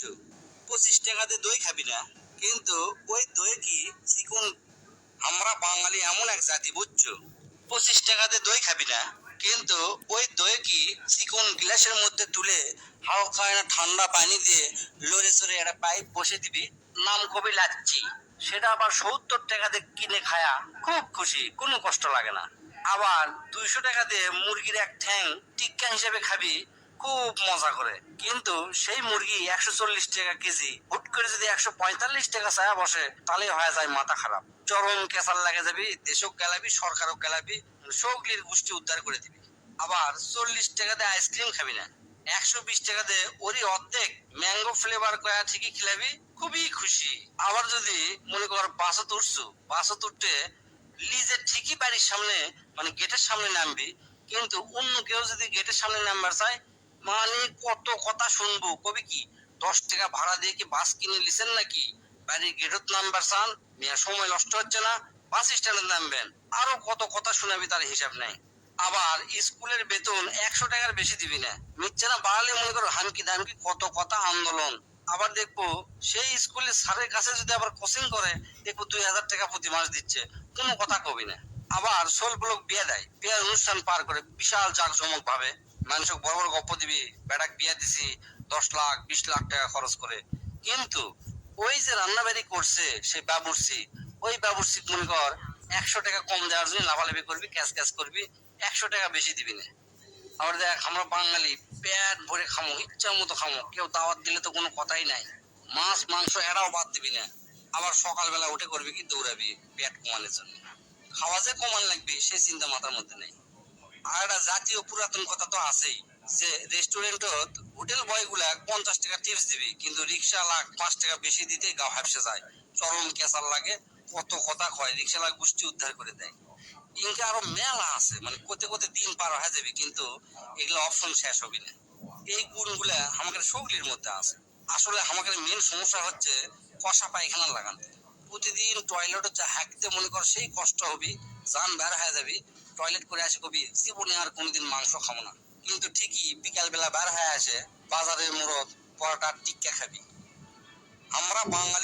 বুঝছো? 25 টাকাতে দই খাবি না, কিন্তু ওই দই কি চিকন। আমরা বাঙালি এমন এক জাতি বুঝছো, 25 টাকাতে দই খাবি না, কিন্তু ওই দই কি চিকন গ্লাসের মধ্যে তুলে হালকা না ঠান্ডা পানি দিয়ে লড়ে চড়ে একটা পাইপ বসে দিবি, নাম কবি লাচ্ছি। সেটা আবার 70 টাকাতে কিনে খায়া খুব খুশি, কোনো কষ্ট লাগে না। আবার 200 টাকাতে মুরগির এক ঠ্যাং টিক্কা হিসেবে খাবি, খুব মজা করে। কিন্তু সেই মুরগি 140 টাকা কেজি, হুট করে যদি 145 টাকা চায়া বসে, তাহলে হয়ে যায় মাথা খারাপ। চরম কেসাল লাগে যাবি, দেশও গেলাবি, সরকারও গেলাবি, সগলির গোষ্ঠী উদ্ধার করে দিবি। আবার 40 টাকাতে আইসক্রিম খাবি না, 120 টাকাতে ওরই অর্ধেক ম্যাঙ্গো ফ্লেভার কয়া ঠিকই খেলাবি, খুবই খুশি। আবার যদি মনে কর বাসত উঠছো, বাসত উঠতে লিজে ঠিকই বাড়ির সামনে মানে গেটের সামনে নামবি, কিন্তু অন্য কেউ যদি গেটের সামনে নামবার চায়, মানে কত কথা শুনবো, কবি কি 10 টাকা ভাড়া দিয়ে কি বাস কিনে লিছেন নাকি, বাড়ির গেটত নামবার চান, মেয়া সময় নষ্ট হচ্ছে না, বাস স্ট্যান্ডে নামবেন, আরো কত কথা শোনাবি, তার হিসাব নাই। আবার স্কুলের বেতন 100 টাকার বেশি দিবি না, মিথ্যে না বাড়ালে মনে করো হামকি দামকি কত কথা আন্দোলন। আবার দেখবো সেই স্কুলের স্যারের কাছে যদি আবার কোচিং করে, দেখবো 2000 টাকা প্রতি মাস দিচ্ছে, কোনো কথা কবি না। আবার সোল ব্লক বিয়ে দেয়, বিয়ের অনুষ্ঠান পার করে বিশাল জাঁকজমক ভাবে, মানুষক বড় বড় গপ্প দিবি, বেটাক বিয়ে দিছি 10 লাখ 20 লাখ টাকা খরচ করে, কিন্তু ওই যে রান্না বাড়ি করছে সেই বাবুর্চি, ওই বাবুর্চি মনে কর 100 টাকা কম দেওয়ার জন্য লাভালাভি করবি, ক্যাশ ক্যাশ করবি, 100 টাকা বেশি দিবি না। আবার দেখ আমরা বাঙালি পেট ভরে খামো, ইচ্ছা মতো খামো, কেউ দাওয়াত দিলে তো কোনো কথাই নাই, মাছ মাংস এরাও বাদ দিবি না। আবার সকালবেলা উঠে করবি কি দৌড়াবি পেট কমানোর জন্য, খাওয়া যে কমান লাগবে সেই চিন্তা মাথার মধ্যে নেই। আর একটা জাতীয় পুরাতন কথা তো আছেই, যে রেস্টুরেন্টত হোটেল বয় গুলা 50 টাকা টিপস দিবি, কিন্তু রিক্সা লাখ 5 টাকা বেশি দিতে গাও হাফসে যায়, চরম কেসাল লাগে, কত কথা কয়, রিক্সালা গোষ্ঠী উদ্ধার করে দেয়। ইনকে আরো মেলা আছে, মানে কোতে কোতে দিন পার হয়ে যাবে, কিন্তু এগুলো অপশন শেষ হবে না। এই গুণগুলা আমাদের সগলির মধ্যে আছে। আসলে আমাদের মেন সমস্যা হচ্ছে কষা পায়খানা লাগাতে। প্রতিদিন টয়লেট যা হাঁকতে মনে কর সেই কষ্ট হবি, জান বের হয়ে যাবি, টয়লেট করে আসে কবি জীবনে আর কোনোদিন মাংস খাবো না, কিন্তু ঠিকই বিকাল বেলা বের হয়ে আসে বাজারের মোড়ক পরোটা টিক্কা খাবি। আমরা বাঙালি